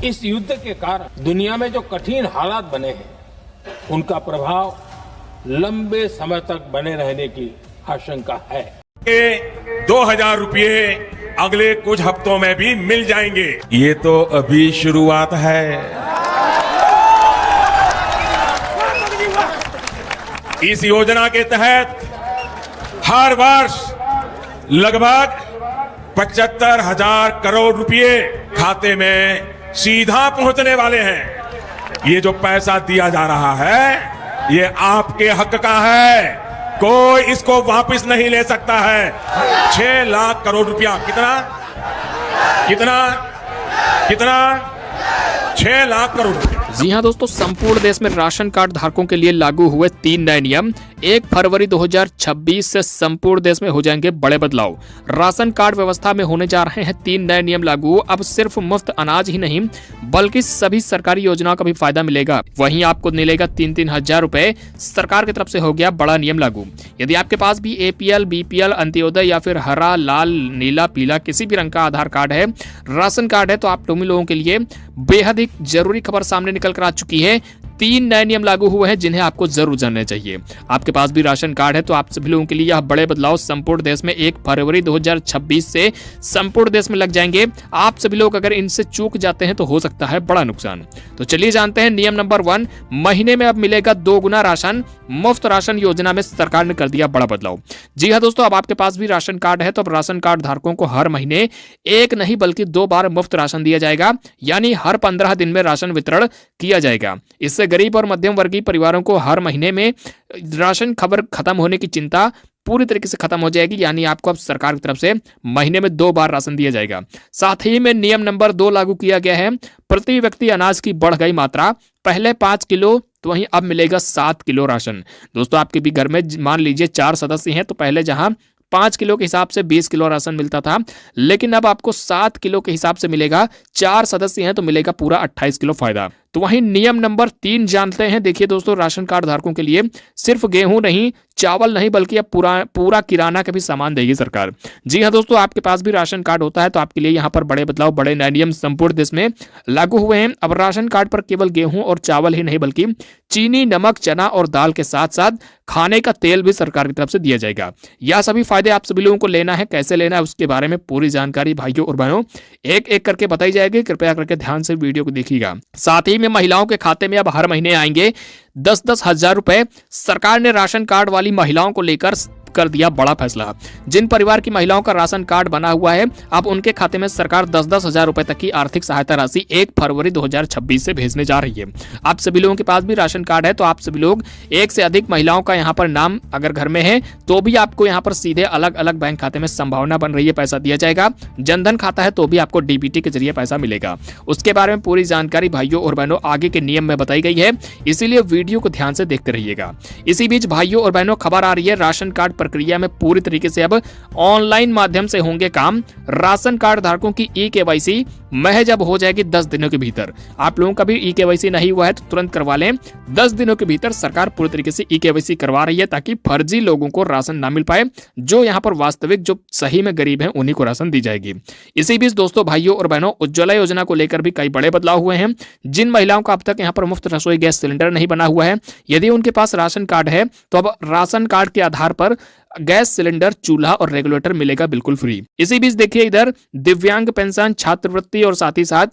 इस युद्ध के कारण दुनिया में जो कठिन हालात बने हैं उनका प्रभाव लंबे समय तक बने रहने की आशंका है। 2000 रुपये अगले कुछ हफ्तों में भी मिल जाएंगे। ये तो अभी शुरुआत है। इस योजना के तहत हर वर्ष लगभग 75,000 करोड़ रुपए खाते में सीधा पहुंचने वाले हैं। ये जो पैसा दिया जा रहा है ये आपके हक का है, कोई इसको वापस नहीं ले सकता है। 6 लाख करोड़ रुपया कितना कितना कितना 6 लाख करोड़ रुपया। जी हां दोस्तों, संपूर्ण देश में राशन कार्ड धारकों के लिए लागू हुए 3 नए नियम। 1 फरवरी 2026 से संपूर्ण देश में हो जाएंगे बड़े बदलाव। राशन कार्ड व्यवस्था में होने जा रहे हैं 3 नए नियम लागू। अब सिर्फ मुफ्त अनाज ही नहीं बल्कि सभी सरकारी योजनाओं का भी फायदा मिलेगा। वहीं आपको मिलेगा 3-3 हजार रुपए। सरकार की तरफ से हो गया बड़ा नियम लागू। यदि आपके पास भी APL, BPL, अंत्योदय या फिर हरा, लाल, नीला, पीला किसी भी रंग का आधार कार्ड है, राशन कार्ड है, तो आप लोगों के लिए बेहद ही जरूरी खबर सामने निकल कर आ चुकी है। 3 नए नियम लागू हुए हैं जिन्हें आपको जरूर जानना चाहिए। आपके पास भी राशन कार्ड है तो आप सभी लोगों के लिए यह बड़े बदलाव संपूर्ण देश में 1 फरवरी 2026 से संपूर्ण देश में लग जाएंगे। आप सभी लोग अगर इनसे चूक जाते हैं तो हो सकता है बड़ा नुकसान। तो चलिए जानते हैं नियम नंबर 1। महीने में अब मिलेगा 2 गुना राशन। मुफ्त राशन योजना में सरकार ने कर दिया बड़ा बदलाव। जी हाँ दोस्तों, अब आपके पास भी राशन कार्ड है तो अब राशन कार्ड धारकों को हर महीने 1 नहीं बल्कि 2 बार मुफ्त राशन दिया जाएगा, यानी हर 15 दिन में राशन वितरण किया जाएगा। इससे गरीब और मध्यम वर्गीय परिवारों को हर महीने में राशन खबर खत्म होने की चिंता पूरी तरीके से खत्म हो जाएगी, यानी आपको अब सरकार की तरफ से महीने में 2 बार राशन दिया जाएगा। साथ ही में नियम नंबर 2 लागू किया गया है। प्रति व्यक्ति अनाज की बढ़ गई मात्रा। पहले 5 किलो तो वहीं अब मिलेगा 7 किलो राशन। दोस्तों, आपके भी घर में मान लीजिए 4 सदस्य हैं तो पहले जहां 5 किलो के हिसाब से 20 किलो राशन मिलता था, लेकिन अब आपको 7 किलो के हिसाब से मिलेगा। 4 सदस्य हैं तो मिलेगा पूरा 28 किलो फायदा। तो वहीं नियम नंबर 3 जानते हैं। देखिए दोस्तों, राशन कार्ड धारकों के लिए सिर्फ गेहूं नहीं, चावल नहीं बल्कि अब पूरा किराना का भी सामान देगी सरकार। जी हाँ दोस्तों, आपके पास भी राशन कार्ड होता है तो आपके लिए यहाँ पर बड़े बदलाव, बड़े नए नियम संपूर्ण देश में लागू हुए हैं। अब राशन कार्ड पर केवल गेहूं और चावल ही नहीं बल्कि चीनी, नमक, चना और दाल के साथ साथ खाने का तेल भी सरकार की तरफ से दिया जाएगा। यह सभी फायदे आप सभी लोगों को लेना है। कैसे लेना है उसके बारे में पूरी जानकारी भाइयों और बहनों एक एक करके बताई जाएगी। कृपया करके ध्यान से वीडियो को देखिएगा। साथ ही में महिलाओं के खाते में अब हर महीने आएंगे 10-10 हजार रुपए। सरकार ने राशन कार्ड वाली महिलाओं को लेकर कर दिया बड़ा फैसला। जिन परिवार की महिलाओं का राशन कार्ड बना हुआ है अब उनके खाते में सरकार 10-10 हजार रुपए तक की आर्थिक सहायता राशि 1 फरवरी 2026 से भेजने जा रही है। आप सभी लोगों के पास भी राशन कार्ड है तो आप सभी लोग एक से अधिक महिलाओं का यहाँ पर नाम अगर घर में है तो भी आपको यहाँ पर सीधे अलग अलग बैंक खाते में संभावना बन रही है, पैसा दिया जाएगा। जनधन खाता है तो भी आपको DBT के जरिए पैसा मिलेगा। उसके बारे में पूरी जानकारी भाइयों और बहनों आगे के नियम में बताई गई है, इसीलिए वीडियो को ध्यान से देखते रहिएगा। इसी बीच भाइयों और बहनों खबर आ रही है, राशन कार्ड प्रक्रिया में पूरी तरीके से अब ऑनलाइन माध्यम से होंगे काम। राशन कार्ड धारकों की eKYC महज अब हो जाएगी 10 दिनों के भीतर। आप लोगों का भी eKYC नहीं हुआ है तो तुरंत करवा लें। 10 दिनों के भीतर सरकार पूरी तरीके से eKYC करवा रही है ताकि फर्जी लोगों को राशन ना मिल पाए। जो यहाँ पर वास्तविक जो सही में गरीब हैं उन्हीं को राशन दी जाएगी। इसी बीच दोस्तों, भाइयों और बहनों, उज्ज्वला योजना को लेकर भी कई बड़े बदलाव हुए हैं। जिन महिलाओं का अब तक यहाँ पर मुफ्त रसोई गैस सिलेंडर नहीं बना हुआ है, यदि उनके पास राशन कार्ड है तो अब राशन कार्ड के आधार पर गैस सिलेंडर, चूल्हा और रेगुलेटर मिलेगा बिल्कुल फ्री। इसी बीच देखिए इधर दिव्यांग पेंशन, छात्रवृत्ति और साथ ही साथ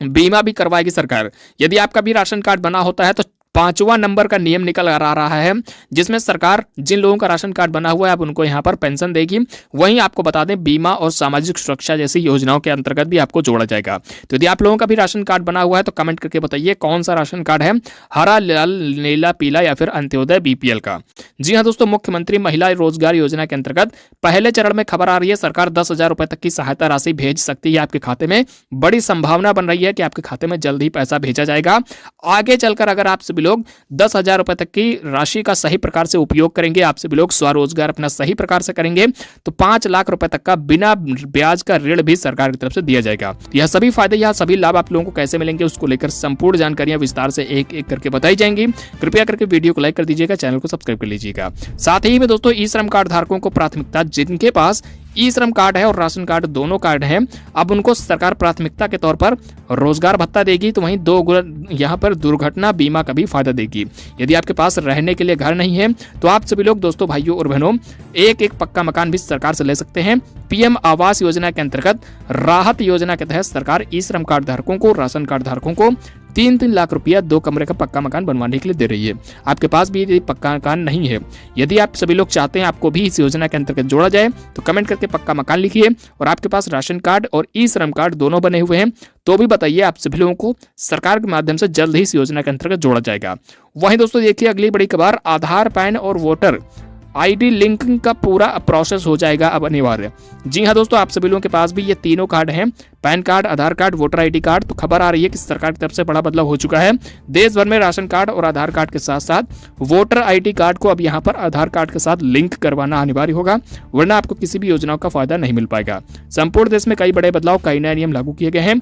बीमा भी करवाएगी सरकार। यदि आपका भी राशन कार्ड बना होता है तो 5वां नंबर का नियम निकल आ रहा है जिसमें सरकार जिन लोगों का राशन कार्ड बना हुआ है अब उनको यहाँ पर पेंशन देगी। वहीं आपको बता दें बीमा और सामाजिक सुरक्षा जैसी योजनाओं के अंतर्गत भी आपको जोड़ा जाएगा। तो यदि आप लोगों का भी राशन कार्ड बना हुआ है तो कमेंट करके बताइए कौन सा राशन कार्ड है, हरा, लाल, नीला, पीला या फिर अंत्योदय BPL का। जी हाँ दोस्तों, मुख्यमंत्री महिला रोजगार योजना के अंतर्गत पहले चरण में खबर आ रही है, सरकार 10 हजार रुपए तक की सहायता राशि भेज सकती है आपके खाते में। बड़ी संभावना बन रही है कि आपके खाते में जल्द ही पैसा भेजा जाएगा। आगे चलकर अगर आप सभी लोग 10 हजार रुपए तक की राशि का सही प्रकार से उपयोग करेंगे, आप सभी लोग स्वरोजगार अपना सही प्रकार से करेंगे तो 5 लाख रुपए तक का बिना ब्याज का ऋण भी सरकार की तरफ से दिया जाएगा। यह सभी फायदे, यह सभी लाभ आप लोगों को कैसे मिलेंगे उसको लेकर संपूर्ण जानकारियां विस्तार से एक एक करके बताई जाएंगी। कृपया करके वीडियो को लाइक कर दीजिएगा, चैनल को सब्सक्राइब कर लीजिएगा। साथ ही में दोस्तों, ई श्रम कार्ड धारकों को प्राथमिकता, जिनके पास ई श्रम कार्ड है और राशन कार्ड दोनों कार्ड हैं, अब उनको सरकार प्राथमिकता के तौर पर रोजगार भत्ता देगी, तो वहीं यहाँ पर दुर्घटना बीमा का भी फायदा देगी। यदि आपके पास रहने के लिए घर नहीं है तो आप सभी लोग दोस्तों भाइयों और बहनों एक पक्का मकान भी सरकार से ले सकते हैं। पीएम आवास योजना के अंतर्गत राहत योजना के तहत सरकार ई श्रम कार्ड धारकों को, राशन कार्ड धारकों को 3-3 लाख रुपया 2 कमरे का पक्का मकान बनवाने के लिए दे रही है। आपके पास भी यदि पक्का मकान नहीं है, यदि आप सभी लोग चाहते हैं आपको भी इस योजना के अंतर्गत जोड़ा जाए, तो कमेंट करके पक्का मकान लिखिए। और आपके पास राशन कार्ड और ई श्रम कार्ड दोनों बने हुए हैं तो भी बताइए, आप सभी लोगों को सरकार के माध्यम से जल्द ही इस योजना के अंतर्गत जोड़ा जाएगा। वहीं दोस्तों देखिए अगली बड़ी खबर, आधार, पैन और वोटर आईडी लिंकिंग का पूरा प्रोसेस हो जाएगा अब अनिवार्य। जी हाँ दोस्तों, आप सभी लोगों के पास भी ये तीनों कार्ड हैं, पैन कार्ड, आधार कार्ड, वोटर आईडी कार्ड। तो खबर आ रही है कि सरकार की तरफ से बड़ा बदलाव हो चुका है। देश भर में राशन कार्ड और आधार कार्ड के साथ साथ वोटर आईडी कार्ड को अब यहाँ पर आधार कार्ड के साथ लिंक करवाना अनिवार्य होगा, वरना आपको किसी भी योजनाओं का फायदा नहीं मिल पाएगा। संपूर्ण देश में कई बड़े बदलाव, कई नए नियम लागू किए गए हैं।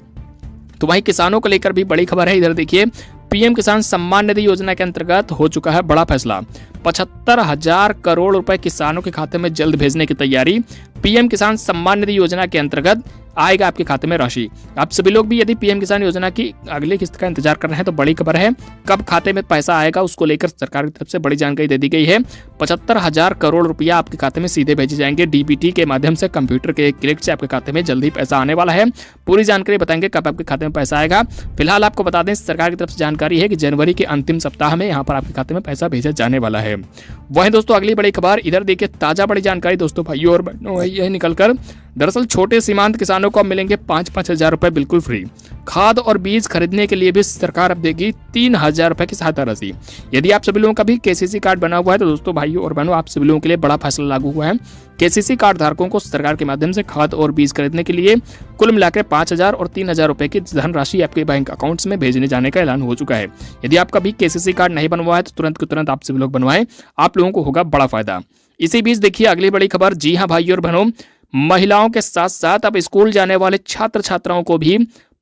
तो वहीं किसानों को लेकर भी बड़ी खबर है। इधर देखिए, पीएम किसान सम्मान निधि योजना के अंतर्गत हो चुका है बड़ा फैसला। 75,000 करोड़ रुपए किसानों के खाते में जल्द भेजने की तैयारी। पीएम किसान सम्मान निधि योजना के अंतर्गत आएगा आपके खाते में राशि। आप सभी लोग भी यदि पीएम किसान योजना की अगली किस्त का इंतजार कर रहे हैं तो बड़ी खबर है, कब खाते में पैसा आएगा उसको लेकर सरकार की तरफ से बड़ी जानकारी दे दी गई है। 75,000 करोड़ रुपया आपके खाते में सीधे भेजे जाएंगे डीबीटी के माध्यम से। कंप्यूटर के एक क्लिक से आपके खाते में जल्दी पैसा आने वाला है। पूरी जानकारी बताएंगे कब आपके खाते में पैसा आएगा। फिलहाल आपको बता दें, सरकार की तरफ से जानकारी है कि जनवरी के अंतिम सप्ताह में यहाँ पर आपके खाते में पैसा भेजा जाने वाला है। वहीं दोस्तों अगली बड़ी खबर, इधर देखिए ताजा बड़ी जानकारी दोस्तों भाइयों और बहनों यह निकलकर, दरअसल छोटे सीमांत किसानों को अब मिलेंगे 5-5 हजार रुपए बिल्कुल फ्री। खाद और बीज खरीदने के लिए भी सरकार अब देगी 3,000 रुपए की सहायता राशि। यदि आप सभी लोगों का भी केसीसी कार्ड बना हुआ है तो दोस्तों भाइयों और बहनों आप सभी लोगों के लिए बड़ा फैसला लागू हुआ है। केसीसी कार्ड धारकों को सरकार के माध्यम से खाद और बीज खरीदने के लिए कुल मिलाकर 5,000 और 3,000 रुपए की धनराशि आपके बैंक अकाउंट्स में भेजने जाने का ऐलान हो चुका है। यदि आपका भी केसीसी कार्ड नहीं बनवाया है तो तुरंत के तुरंत आप सभी लोग बनवाएं, आप लोगों को होगा बड़ा फायदा। इसी बीच देखिए अगली बड़ी खबर, जी हाँ भाइयों और बहनों, महिलाओं के साथ साथ अब स्कूल जाने वाले छात्र छात्राओं को भी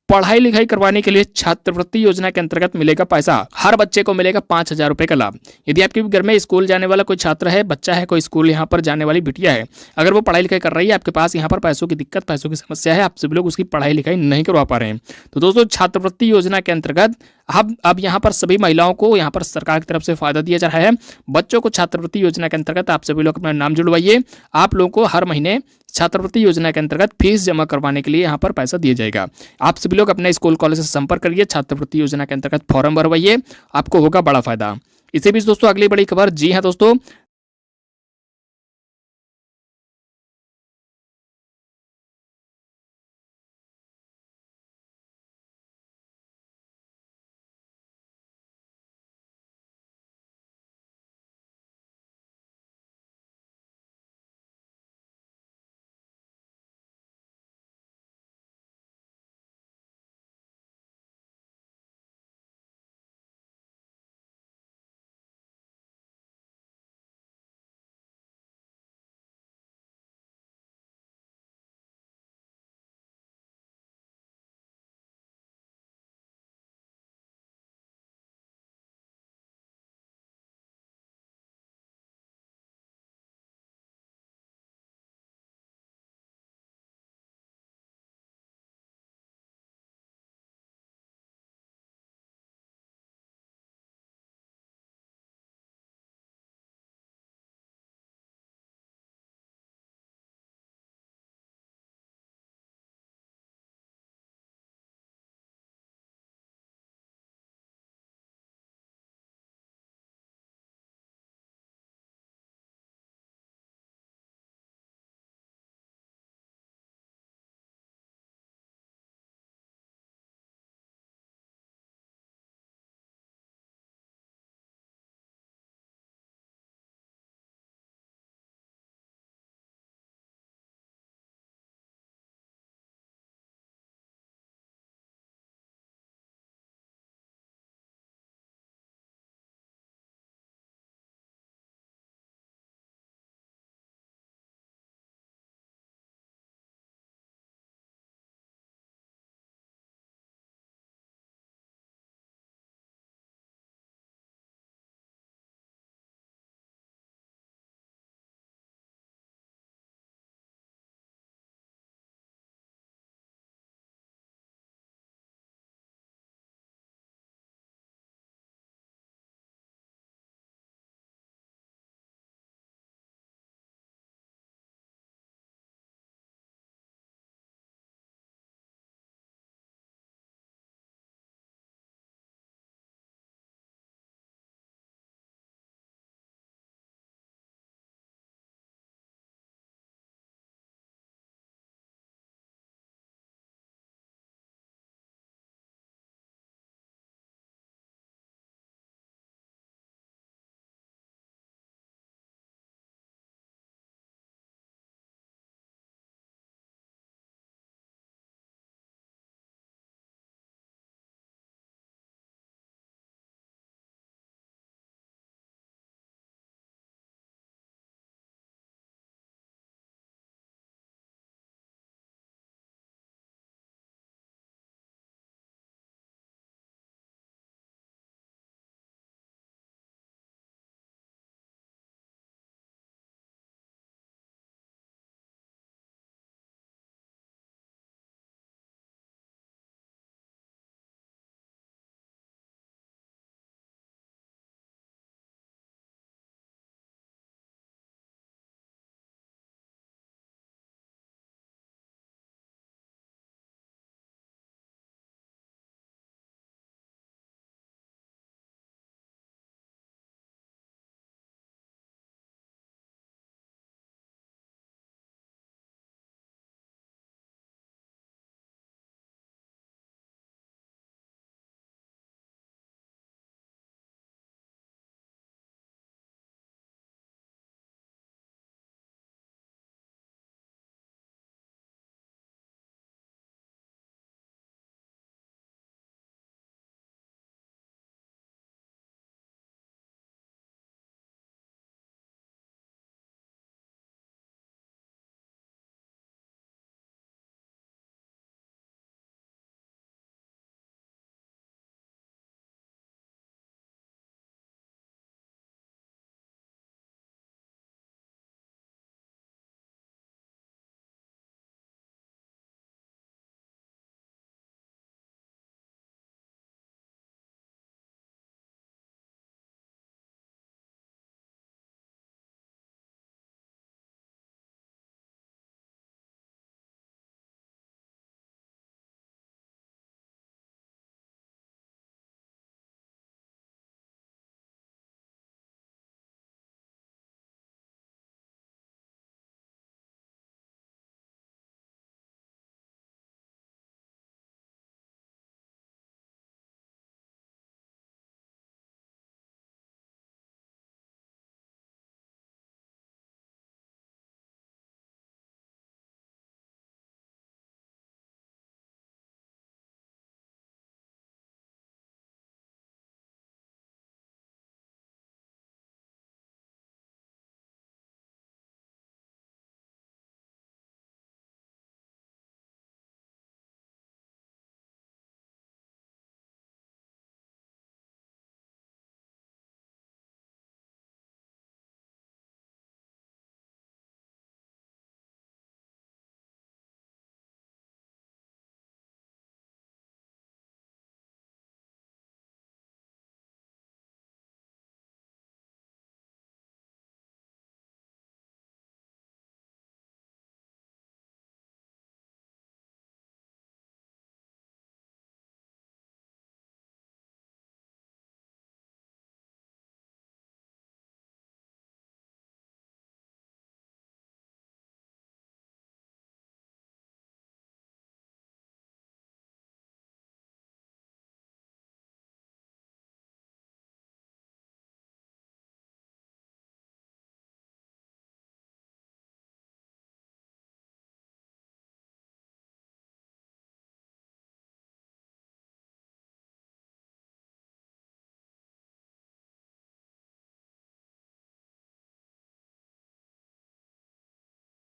पढ़ाई लिखाई करवाने के लिए छात्रवृत्ति योजना के अंतर्गत मिलेगा पैसा। हर बच्चे को मिलेगा 5,000 रुपए का लाभ। यदि आपके घर में स्कूल जाने वाला कोई छात्र है, बच्चा है, कोई स्कूल यहाँ पर जाने वाली बिटिया है, अगर वो पढ़ाई लिखाई कर रही है, आपके पास यहाँ पर पैसों की दिक्कत, पैसों की समस्या है, आप सभी लोग उसकी पढ़ाई लिखाई नहीं करवा पा रहे हैं, तो दोस्तों छात्रवृत्ति योजना के अंतर्गत अब यहाँ पर सभी महिलाओं को यहाँ पर सरकार की तरफ से फायदा दिया जा रहा है। बच्चों को छात्रवृत्ति योजना के अंतर्गत आप सभी लोग अपना नाम जुड़वाइए। आप लोगों को हर महीने छात्रवृत्ति योजना के अंतर्गत फीस जमा करवाने के लिए यहाँ पर पैसा दिया जाएगा। आप सभी लोग अपने स्कूल कॉलेज से संपर्क करिए, छात्रवृत्ति योजना के अंतर्गत फॉर्म भरवाइए, आपको होगा बड़ा फायदा। इसी बीच दोस्तों अगली बड़ी खबर, जी हाँ दोस्तों,